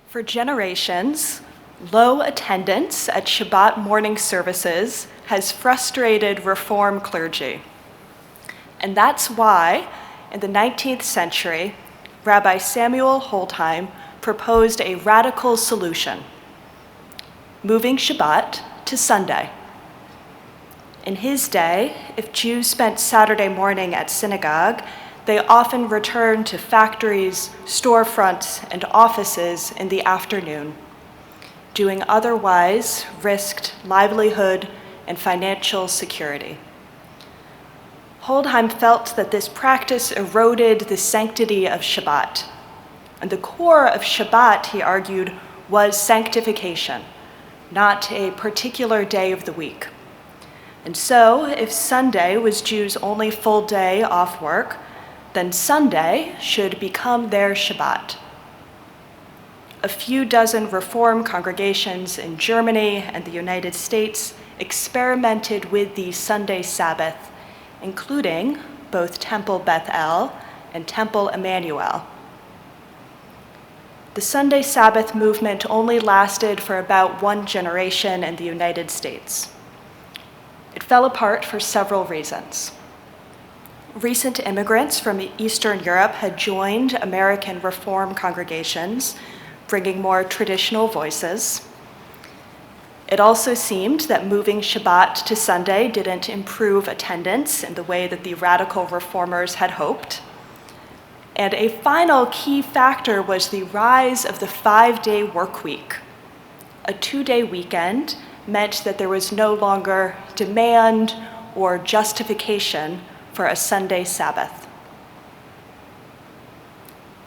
For generations, low attendance at Shabbat morning services has frustrated Reform clergy. And that's why, in the 19th century, Rabbi Samuel Holdheim proposed a radical solution: moving Shabbat to Sunday. In his day, if Jews spent Saturday morning at synagogue, they often returned to factories, storefronts, and offices in the afternoon. Doing otherwise risked livelihood and financial security. Holdheim felt that this practice eroded the sanctity of Shabbat. And the core of Shabbat, he argued, was sanctification, not a particular day of the week. And so, if Sunday was Jews' only full day off work, then Sunday should become their Shabbat. A few dozen Reform congregations in Germany and the United States experimented with the Sunday Sabbath, including both Temple Beth-El and Temple Emanu-El. The Sunday Sabbath movement only lasted for about one generation in the United States. It fell apart for several reasons. Recent immigrants from Eastern Europe had joined American Reform congregations, bringing more traditional voices. It also seemed that moving Shabbat to Sunday didn't improve attendance in the way that the radical reformers had hoped. And a final key factor was the rise of the 5-day work week. A 2-day weekend meant that there was no longer demand or justification for a Sunday Sabbath.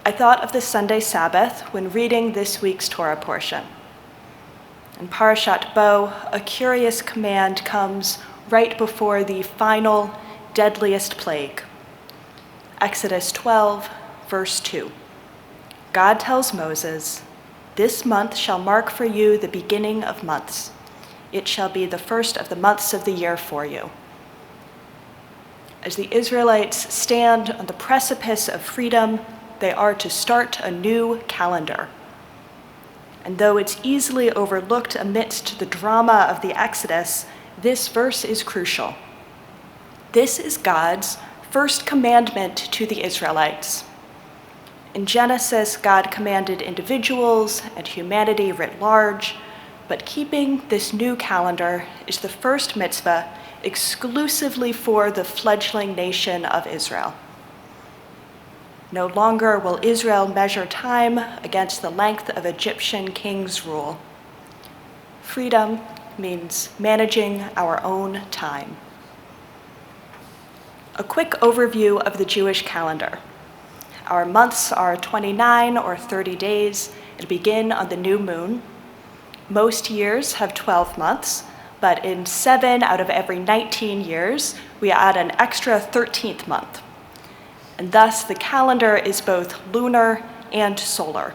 I thought of the Sunday Sabbath when reading this week's Torah portion. In Parashat Bo, a curious command comes right before the final, deadliest plague. Exodus 12, verse 2. God tells Moses, "This month shall mark for you the beginning of months. It shall be the first of the months of the year for you." As the Israelites stand on the precipice of freedom, they are to start a new calendar. And though it's easily overlooked amidst the drama of the Exodus, this verse is crucial. This is God's first commandment to the Israelites. In Genesis, God commanded individuals and humanity writ large, but keeping this new calendar is the first mitzvah exclusively for the fledgling nation of Israel. No longer will Israel measure time against the length of Egyptian kings' rule. Freedom means managing our own time. A quick overview of the Jewish calendar. Our months are 29 or 30 days and begin on the new moon. Most years have 12 months, but in 7 out of every 19 years, we add an extra 13th month. And thus, the calendar is both lunar and solar.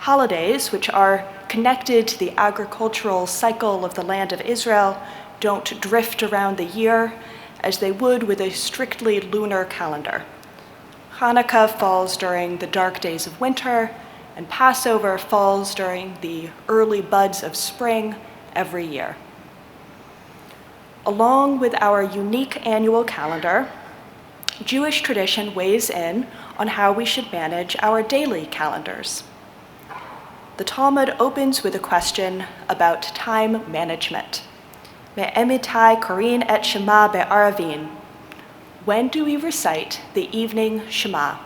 Holidays, which are connected to the agricultural cycle of the land of Israel, don't drift around the year as they would with a strictly lunar calendar. Hanukkah falls during the dark days of winter, and Passover falls during the early buds of spring every year. Along with our unique annual calendar, Jewish tradition weighs in on how we should manage our daily calendars. The Talmud opens with a question about time management. Me'emitai korin et Shema be'aravin. When do we recite the evening Shema?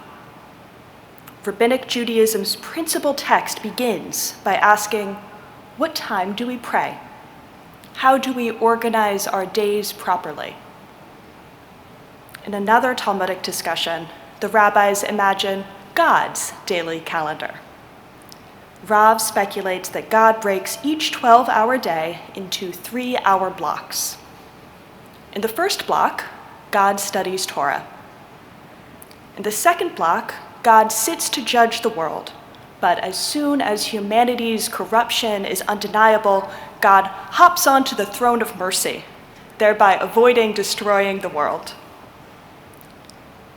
Rabbinic Judaism's principal text begins by asking, what time do we pray? How do we organize our days properly? In another Talmudic discussion, the rabbis imagine God's daily calendar. Rav speculates that God breaks each 12-hour day into 3-hour blocks. In the first block, God studies Torah. In the second block, God sits to judge the world, but as soon as humanity's corruption is undeniable, God hops onto the throne of mercy, thereby avoiding destroying the world.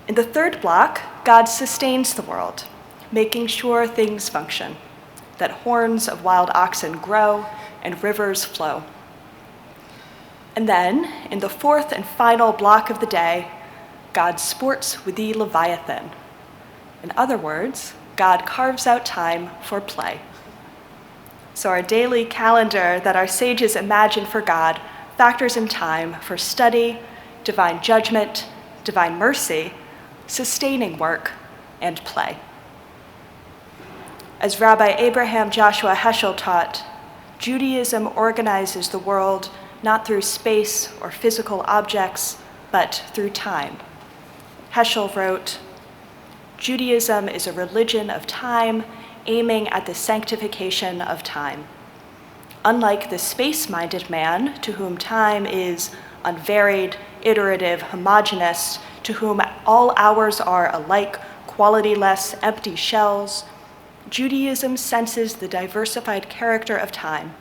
In the third block, God sustains the world, making sure things function. that horns of wild oxen grow and rivers flow. And then, in the fourth and final block of the day, God sports with the Leviathan. In other words, God carves out time for play. So our daily calendar that our sages imagined for God factors in time for study, divine judgment, divine mercy, sustaining work, and play. As Rabbi Abraham Joshua Heschel taught, Judaism organizes the world not through space or physical objects, but through time. Heschel wrote, "Judaism is a religion of time aiming at the sanctification of time. Unlike the space-minded man, to whom time is unvaried, iterative, homogeneous, to whom all hours are alike, qualityless, empty shells, Judaism senses the diversified character of time.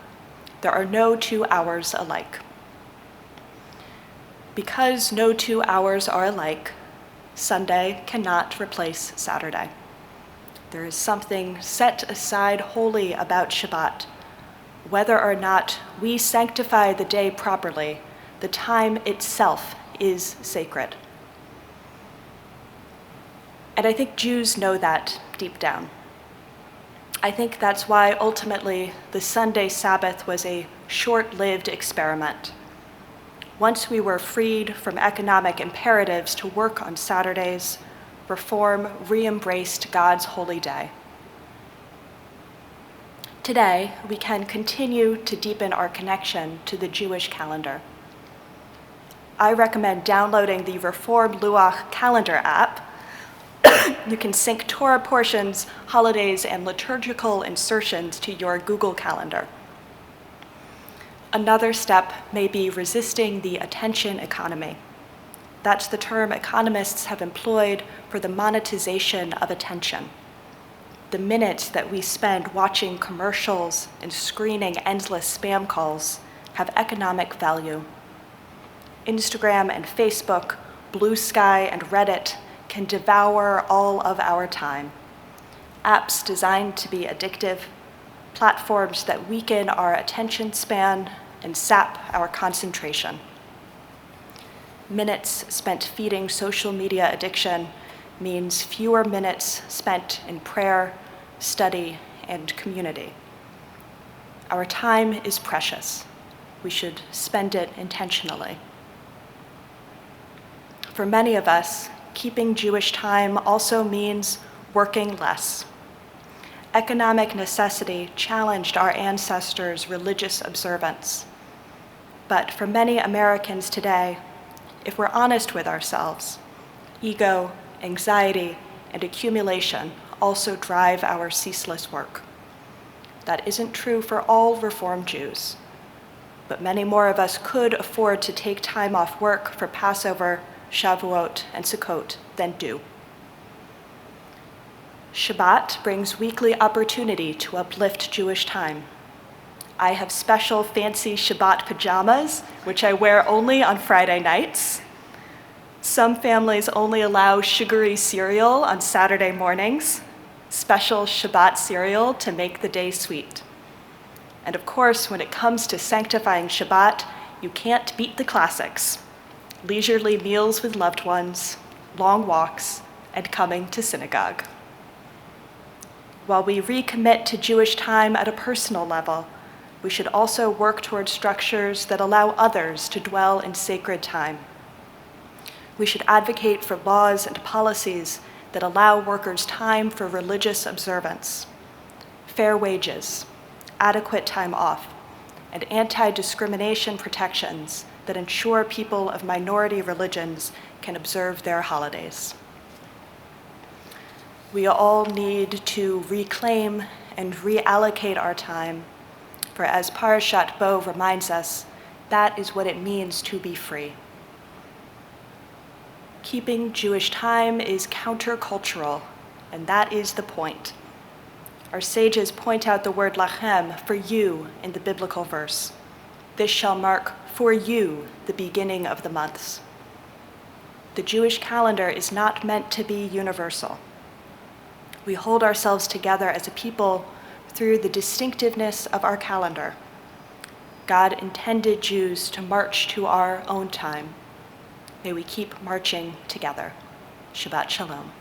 There are no 2 hours alike. Because no 2 hours are alike, Sunday cannot replace Saturday. There is something set aside wholly about Shabbat. Whether or not we sanctify the day properly, the time itself is sacred." And I think Jews know that deep down. I think that's why ultimately the Sunday Sabbath was a short-lived experiment. Once we were freed from economic imperatives to work on Saturdays, Reform re-embraced God's holy day. Today, we can continue to deepen our connection to the Jewish calendar. I recommend downloading the Reform Luach calendar app. You can sync Torah portions, holidays, and liturgical insertions to your Google Calendar. Another step may be resisting the attention economy. That's the term economists have employed for the monetization of attention. The minutes that we spend watching commercials and screening endless spam calls have economic value. Instagram and Facebook, Blue Sky and Reddit can devour all of our time. Apps designed to be addictive, platforms that weaken our attention span and sap our concentration. Minutes spent feeding social media addiction means fewer minutes spent in prayer, study, and community. Our time is precious. We should spend it intentionally. For many of us, keeping Jewish time also means working less. Economic necessity challenged our ancestors' religious observance. But for many Americans today, if we're honest with ourselves, ego, anxiety, and accumulation also drive our ceaseless work. That isn't true for all Reform Jews, but many more of us could afford to take time off work for Passover, Shavuot, and Sukkot than do. Shabbat brings weekly opportunity to uplift Jewish time. I have special fancy Shabbat pajamas, which I wear only on Friday nights. Some families only allow sugary cereal on Saturday mornings, special Shabbat cereal to make the day sweet. And of course, when it comes to sanctifying Shabbat, you can't beat the classics: leisurely meals with loved ones, long walks, and coming to synagogue. While we recommit to Jewish time at a personal level, we should also work toward structures that allow others to dwell in sacred time. We should advocate for laws and policies that allow workers time for religious observance, fair wages, adequate time off, and anti-discrimination protections that ensure people of minority religions can observe their holidays. We all need to reclaim and reallocate our time, for as Parashat Bo reminds us, that is what it means to be free. Keeping Jewish time is countercultural, and that is the point. Our sages point out the word lachem, for you, in the biblical verse. This shall mark for you the beginning of the months. The Jewish calendar is not meant to be universal. We hold ourselves together as a people through the distinctiveness of our calendar, God intended Jews to march to our own time. May we keep marching together. Shabbat Shalom.